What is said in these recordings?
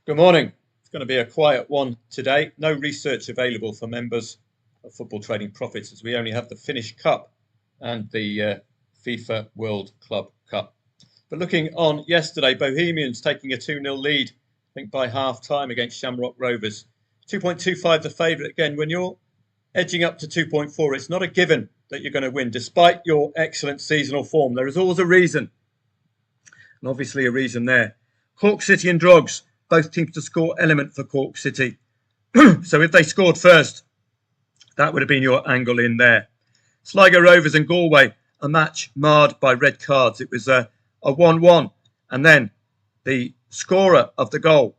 Good morning. It's going to be a quiet one today. No research available for members of Football Trading Profits as we only have the Finnish Cup and the FIFA World Club Cup. But looking on yesterday, Bohemians taking a 2-0 lead, I think by half time against Shamrock Rovers. 2.25 the favourite. Again, when you're edging up to 2.4, it's not a given that you're going to win, despite your excellent seasonal form. There is always a reason, and obviously a reason there. Cork City and Drogs. Both teams to score element for Cork City. So if they scored first, that would have been your angle in there. Sligo Rovers and Galway, a match marred by red cards. It was a 1-1. And then the scorer of the goal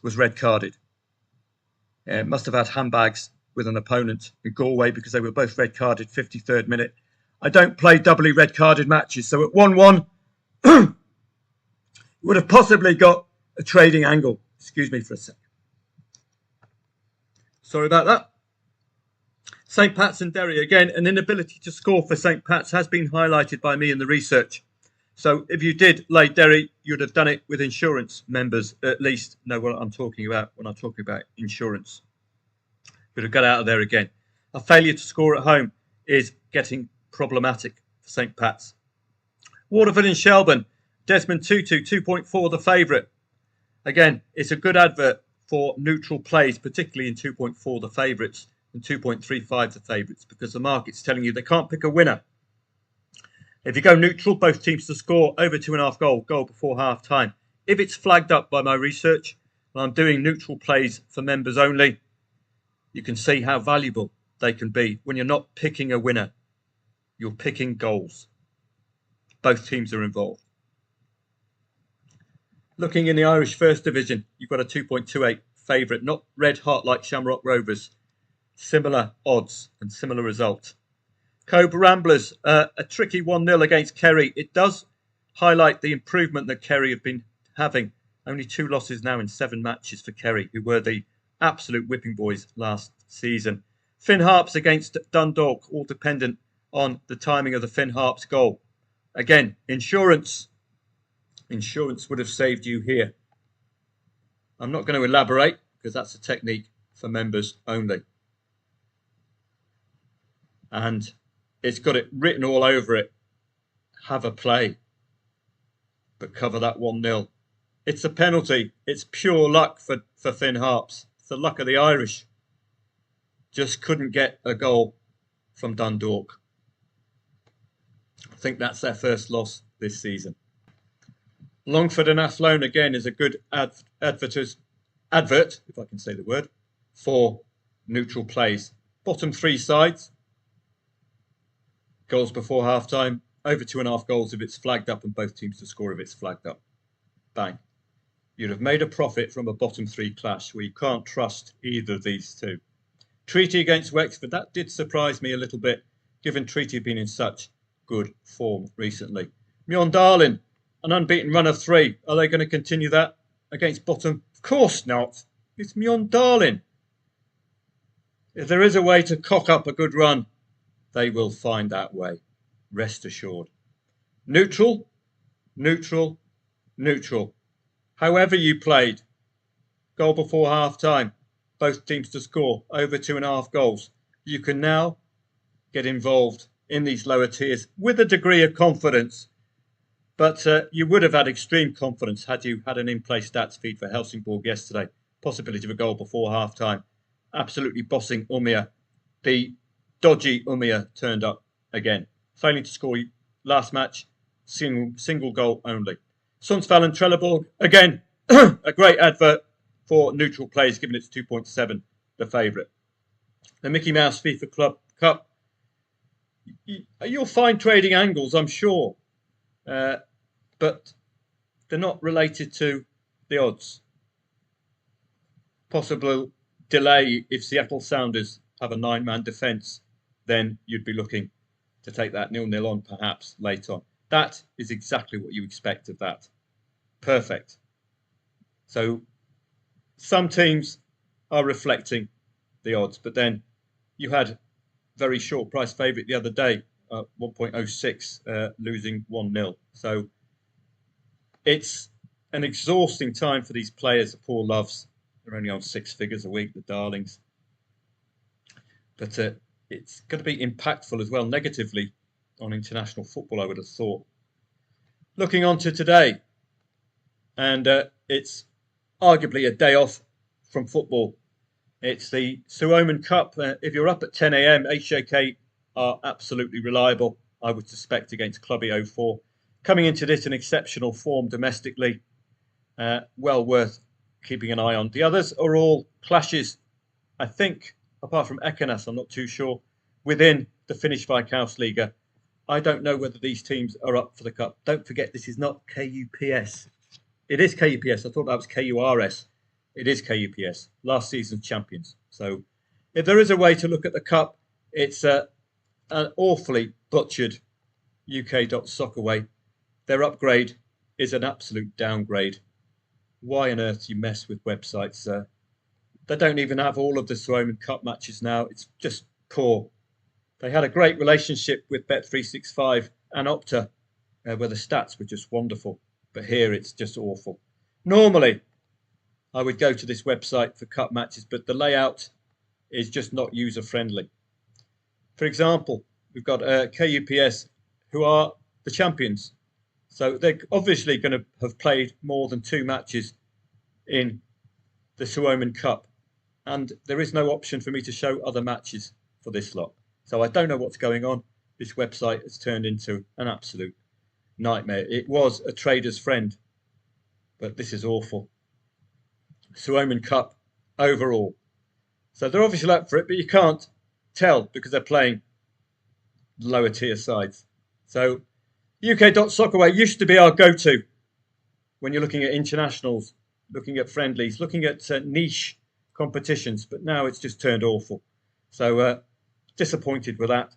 was red carded. Must have had handbags with an opponent in Galway because they were both red carded 53rd minute. I don't play doubly red carded matches. So at 1-1, would have possibly got a trading angle. Excuse me for a second. Sorry about that. St. Pat's and Derry. Again, an inability to score for St. Pat's has been highlighted by me in the research. So if you did lay Derry, you'd have done it with insurance. Members at least know what I'm talking about when I'm talking about insurance. You'd have got out of there again. A failure to score at home is getting problematic for St. Pat's. Waterford and Shelburne. Desmond Tutu, 2.4 the favourite. Again, it's a good advert for neutral plays, particularly in 2.4 the favourites and 2.35 the favourites, because the market's telling you they can't pick a winner. If you go neutral, both teams to score over 2.5 goal before half time. If it's flagged up by my research, and I'm doing neutral plays for members only, you can see how valuable they can be. When you're not picking a winner, you're picking goals. Both teams are involved. Looking in the Irish First Division, you've got a 2.28 favourite, not red hot like Shamrock Rovers. Similar odds and similar result. Cobh Ramblers, a tricky 1-0 against Kerry. It does highlight the improvement that Kerry have been having. Only 2 losses now in 7 matches for Kerry, who were the absolute whipping boys last season. Finn Harps against Dundalk, all dependent on the timing of the Finn Harps goal. Again, insurance would have saved you here. I'm not going to elaborate because that's a technique for members only. And it's got it written all over it. Have a play, but cover that 1-0. It's a penalty. It's pure luck for Finn Harps. It's the luck of the Irish. Just couldn't get a goal from Dundalk. I think that's their first loss this season. Longford and Athlone again is a good advert, if I can say the word, for neutral plays. Bottom 3 sides, goals before half time, over 2.5 goals if it's flagged up, and both teams to score if it's flagged up. Bang. You'd have made a profit from a bottom 3 clash where you can't trust either of these two. Treaty against Wexford, that did surprise me a little bit, given Treaty have been in such good form recently. Mjøndalen, an unbeaten run of 3. Are they going to continue that against bottom? Of course not. It's Mjøndalen. If there is a way to cock up a good run, they will find that way. Rest assured. Neutral, neutral, neutral. However you played. Goal before half time. Both teams to score over 2.5 goals. You can now get involved in these lower tiers with a degree of confidence. But you would have had extreme confidence had you had an in-play stats feed for Helsingborg yesterday. Possibility of a goal before half-time. Absolutely bossing Umia. The dodgy Umia turned up again. Failing to score last match. Single goal only. Sundsvall and Trelleborg. Again, a great advert for neutral plays, given it's 2.7 the favourite. The Mickey Mouse FIFA Club Cup. You'll find trading angles, I'm sure. But they're not related to the odds. Possible delay if Seattle Sounders have a 9-man defence, then you'd be looking to take that 0-0 on perhaps late on. That is exactly what you expect of that. Perfect. So some teams are reflecting the odds, but then you had very short price favourite the other day, 1.06, losing 1-0. So it's an exhausting time for these players, the poor loves. They're only on 6 figures a week, the darlings. But it's going to be impactful as well, negatively, on international football, I would have thought. Looking on to today, and it's arguably a day off from football. It's the Suomen Cup. If you're up at 10 a.m, HJK are absolutely reliable, I would suspect, against Clubby 04. Coming into this in exceptional form domestically, well worth keeping an eye on. The others are all clashes, I think, apart from Ekenas, I'm not too sure, within the Finnish Liga. I don't know whether these teams are up for the Cup. Don't forget, this is not KUPS. It is KUPS. I thought that was KURS. It is KUPS, last season's champions. So if there is a way to look at the Cup, it's an awfully butchered UK.soccer way. Their upgrade is an absolute downgrade. Why on earth do you mess with websites? They don't even have all of the Suomen Cup matches now. It's just poor. They had a great relationship with Bet365 and Opta, where the stats were just wonderful. But here it's just awful. Normally, I would go to this website for cup matches, but the layout is just not user-friendly. For example, we've got KUPS, who are the champions. So they're obviously going to have played more than 2 matches in the Suomen Cup. And there is no option for me to show other matches for this lot. So I don't know what's going on. This website has turned into an absolute nightmare. It was a trader's friend, but this is awful. Suomen Cup overall. So they're obviously up for it, but you can't tell because they're playing lower tier sides. So UK.Soccerway used to be our go-to when you're looking at internationals, looking at friendlies, looking at niche competitions, but now it's just turned awful. So disappointed with that.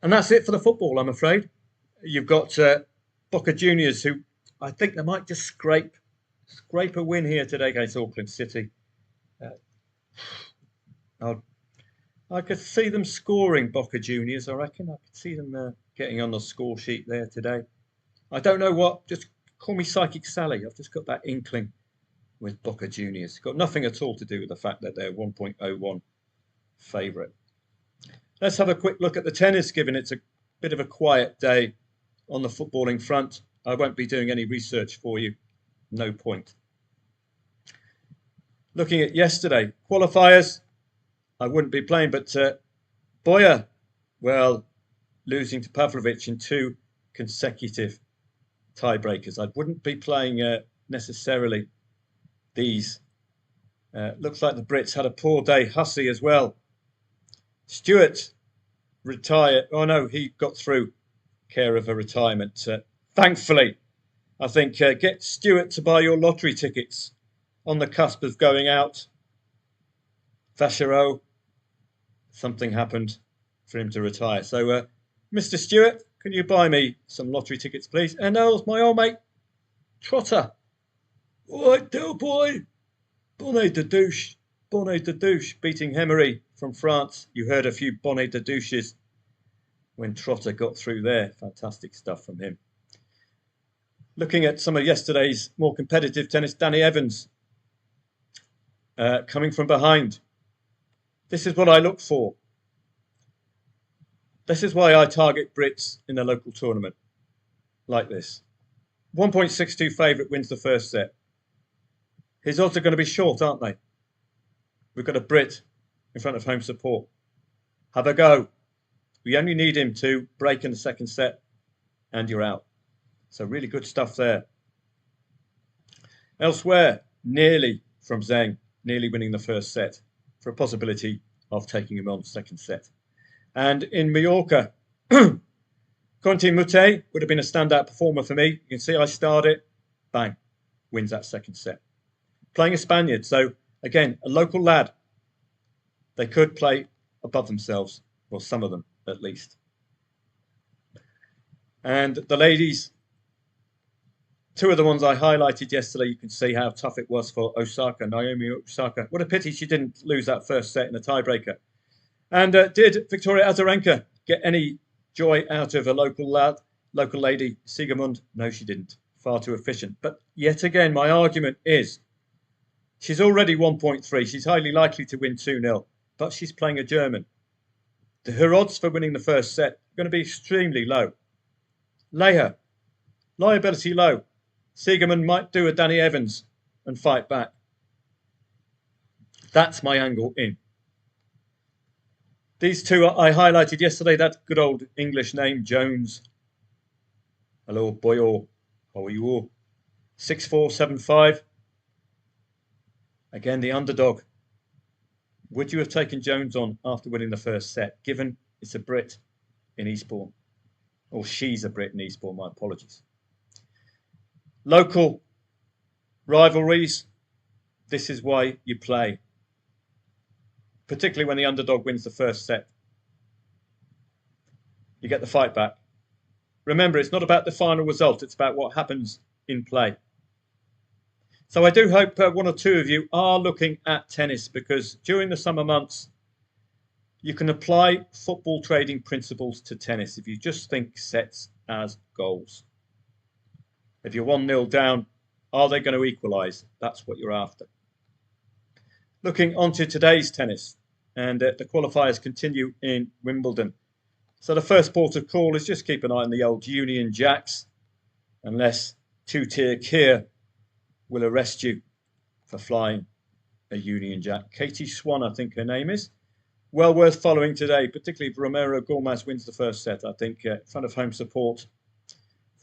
And that's it for the football, I'm afraid. You've got Boca Juniors, who I think they might just scrape a win here today against Auckland City. I could see them scoring, Boca Juniors, I reckon. I could see them getting on the score sheet there today. I don't know what, just call me Psychic Sally. I've just got that inkling with Boca Juniors. Got nothing at all to do with the fact that they're 1.01 favourite. Let's have a quick look at the tennis, given it's a bit of a quiet day on the footballing front. I won't be doing any research for you. No point. Looking at yesterday, qualifiers, I wouldn't be playing, but Boyer, well, losing to Pavlovic in 2 consecutive tiebreakers. I wouldn't be playing necessarily these. Looks like the Brits had a poor day. Hussey as well. Stewart retired. Oh no, he got through care of a retirement. Thankfully, I think get Stewart to buy your lottery tickets on the cusp of going out. Vachereau, something happened for him to retire. So, Mr. Stewart, can you buy me some lottery tickets, please? And Earls, my old mate, Trotter. All right, dear boy. Bonnet de douche. Bonnet de douche, beating Hemery from France. You heard a few bonnet de douches when Trotter got through there. Fantastic stuff from him. Looking at some of yesterday's more competitive tennis, Danny Evans coming from behind. This is what I look for. This is why I target Brits in a local tournament like this. 1.62 favourite wins the first set. His odds are going to be short, aren't they? We've got a Brit in front of home support. Have a go. We only need him to break in the second set and you're out. So really good stuff there. Elsewhere, nearly from Zheng, nearly winning the first set for a possibility of taking him on the second set. And in Mallorca, Conti Mute would have been a standout performer for me. You can see I starred it. Bang. Wins that second set. Playing a Spaniard. So, again, a local lad. They could play above themselves. Well, some of them, at least. And the ladies, 2 of the ones I highlighted yesterday, you can see how tough it was for Osaka, Naomi Osaka. What a pity she didn't lose that first set in a tiebreaker. And did Victoria Azarenka get any joy out of a local lady, Sigamund? No, she didn't. far too efficient. But yet again, my argument is she's already 1.3. She's highly likely to win 2-0, but she's playing a German. Her odds for winning the first set are going to be extremely low. Lay her. Liability low. Siegerman might do a Danny Evans and fight back. That's my angle in. These two I highlighted yesterday. That good old English name, Jones. Hello, boyo. How are you? 6-4-7-5. Again, the underdog. Would you have taken Jones on after winning the first set, given it's a Brit in Eastbourne? Or she's a Brit in Eastbourne, my apologies. Local rivalries, this is why you play. Particularly when the underdog wins the first set. You get the fight back. Remember, it's not about the final result, it's about what happens in play. So I do hope one or two of you are looking at tennis, because during the summer months, you can apply football trading principles to tennis if you just think sets as goals. If you're 1-0 down, are they going to equalise? That's what you're after. Looking onto today's tennis, and the qualifiers continue in Wimbledon. So the first port of call is just keep an eye on the old Union Jacks, unless two-tier Keir will arrest you for flying a Union Jack. Katie Swan, I think her name is. Well worth following today, particularly if Romero Gormaz wins the first set. I think in front of home support.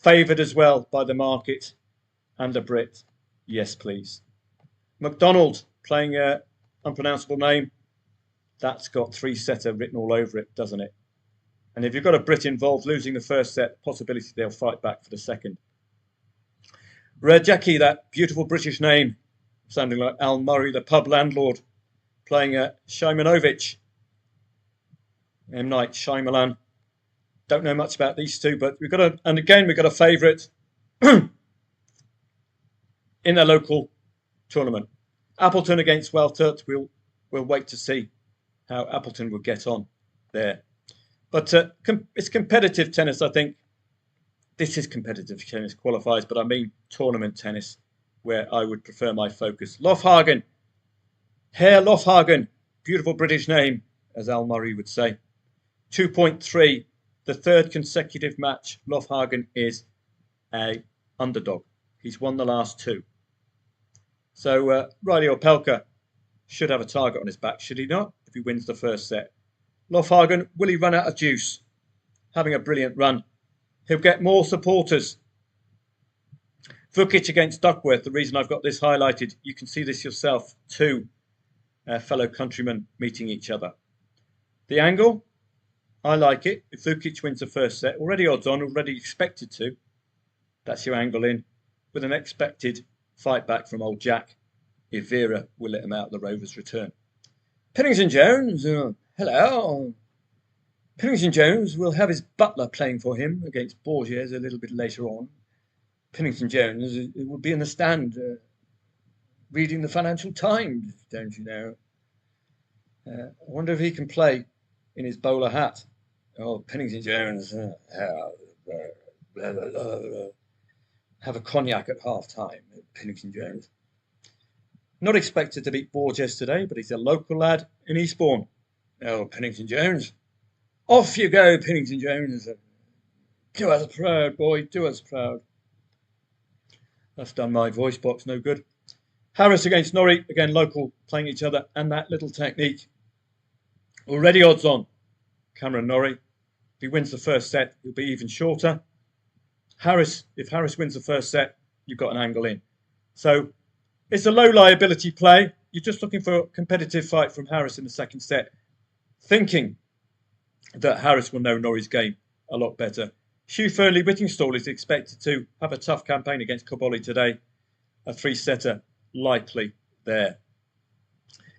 Favoured as well by the market and a Brit. Yes, please. McDonald playing an unpronounceable name. That's got 3-setter written all over it, doesn't it? And if you've got a Brit involved losing the first set, possibility they'll fight back for the second. Jackie, that beautiful British name, sounding like Al Murray, the pub landlord, playing Shimonovic. M. Night Shyamalan. Don't know much about these two, but we've got a favourite in a local tournament. Appleton against Weltert. We'll wait to see how Appleton will get on there. But it's competitive tennis, I think. This is competitive tennis qualifiers, but I mean tournament tennis, where I would prefer my focus. Lofhagen. Herr Lofhagen. Beautiful British name, as Al Murray would say. 2.3. The third consecutive match. Lofhagen is a underdog. He's won the last two. So Riley Opelka should have a target on his back, should he not? If he wins the first set. Lofhagen, will he run out of juice? Having a brilliant run. He'll get more supporters. Vukic against Duckworth. The reason I've got this highlighted, you can see this yourself. Two fellow countrymen meeting each other. The angle, I like it. If Vukic wins the first set, already odds on, already expected to. That's your angle in. With an expected fight back from old Jack, if Vera will let him out the Rovers' return. Pennington Jones, hello. Pennington Jones will have his butler playing for him against Borges a little bit later on. Pennington Jones will be in the stand reading the Financial Times, don't you know? I wonder if he can play in his bowler hat. Oh, Pennington Jones, have a cognac at half time. Pennington Jones. Not expected to beat Borges today, but he's a local lad in Eastbourne. Oh, Pennington Jones. Off you go, Pennington Jones. Do us proud, boy. Do us proud. That's done my voice box no good. Harris against Norrie. Again, local playing each other. And that little technique. Already odds on. Cameron Norrie. If he wins the first set, he'll be even shorter. Harris, if Harris wins the first set, you've got an angle in. So it's a low liability play. You're just looking for a competitive fight from Harris in the second set. Thinking that Harris will know Norrie's game a lot better. Hugh Fernley-Whittingstall is expected to have a tough campaign against Koboli today. A 3-setter likely there.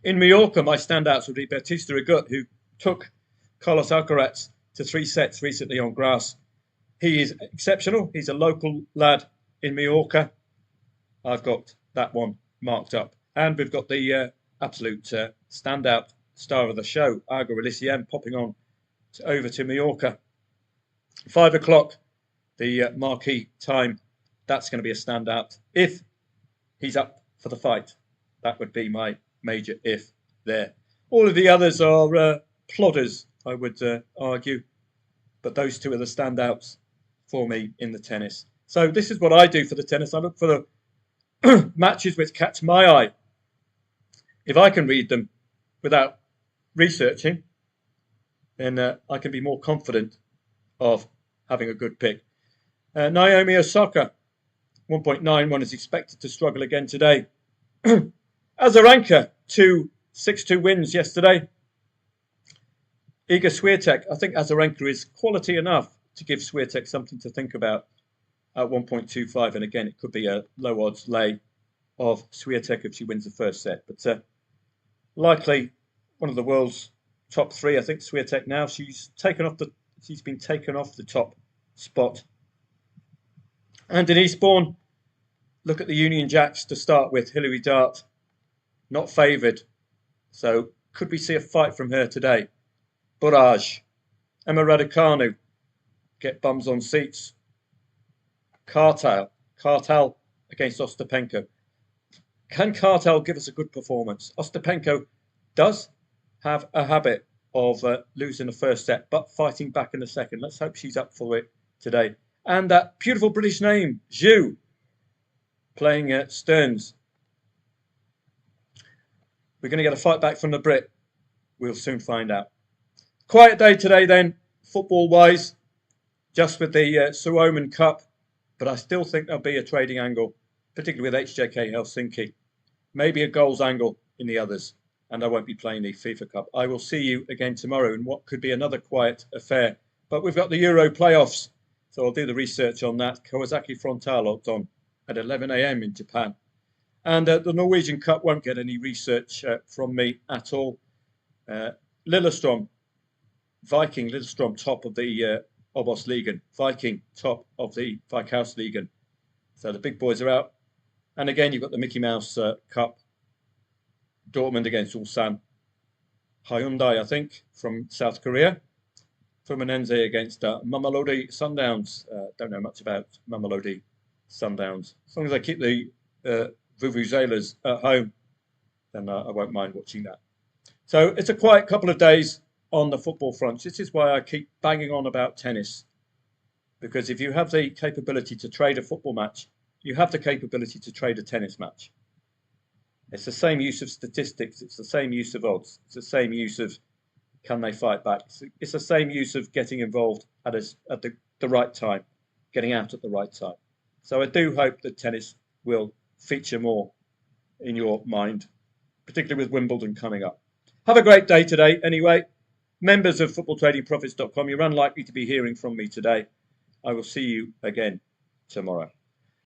In Mallorca, my standouts would be Bautista Agut, who took Carlos Alcaraz to 3 sets recently on grass. He is exceptional. He's a local lad in Mallorca. I've got that one marked up. And we've got the absolute standout star of the show, Argo Elisiem, popping on over to Mallorca. 5 o'clock, the marquee time that's going to be a standout. If he's up for the fight, that would be my major if there. All of the others are plodders, I would argue, but those two are the standouts for me in the tennis. So this is what I do for the tennis. I look for the matches which catch my eye. If I can read them without researching, then I can be more confident of having a good pick. Naomi Osaka, 1.91, is expected to struggle again today. Azarenka, 6-2 wins yesterday. Iga Swiatek, I think Azarenka is quality enough to give Swiatek something to think about at 1.25. And again, it could be a low odds lay of Swiatek if she wins the first set. But likely one of the world's top three. I think Swiatek now, she's been taken off the top spot. And in Eastbourne, look at the Union Jacks to start with. Hilary Dart, not favoured. So could we see a fight from her today? Burrage, Emma Raducanu, get bums on seats. Kartal against Ostapenko. Can Kartal give us a good performance? Ostapenko does have a habit of losing the first set, but fighting back in the second. Let's hope she's up for it today. And that beautiful British name, Zhu, playing at Stearns. We're going to get a fight back from the Brit. We'll soon find out. Quiet day today then, football-wise, just with the Suomen Cup. But I still think there'll be a trading angle, particularly with HJK Helsinki. Maybe a goals angle in the others. And I won't be playing the FIFA Cup. I will see you again tomorrow in what could be another quiet affair. But we've got the Euro playoffs, so I'll do the research on that. Kawasaki Frontale odds on at 11 a.m. in Japan. And the Norwegian Cup won't get any research from me at all. Lillestrøm, Viking, Lillestrøm top of the Obos-ligaen. Viking top of the Vikhaus-ligaen. So the big boys are out. And again, you've got the Mickey Mouse Cup. Dortmund against Ulsan. Hyundai, I think, from South Korea. Fluminense against Mamelodi Sundowns. Don't know much about Mamelodi Sundowns. As long as I keep the Vuvuzelas at home, then I won't mind watching that. So it's a quiet couple of days on the football front. This is why I keep banging on about tennis. Because if you have the capability to trade a football match, you have the capability to trade a tennis match. It's the same use of statistics. It's the same use of odds. It's the same use of can they fight back. It's the same use of getting involved at the right time, getting out at the right time. So I do hope that tennis will feature more in your mind, particularly with Wimbledon coming up. Have a great day today anyway. Members of FootballTradingProfits.com, you're unlikely to be hearing from me today. I will see you again tomorrow.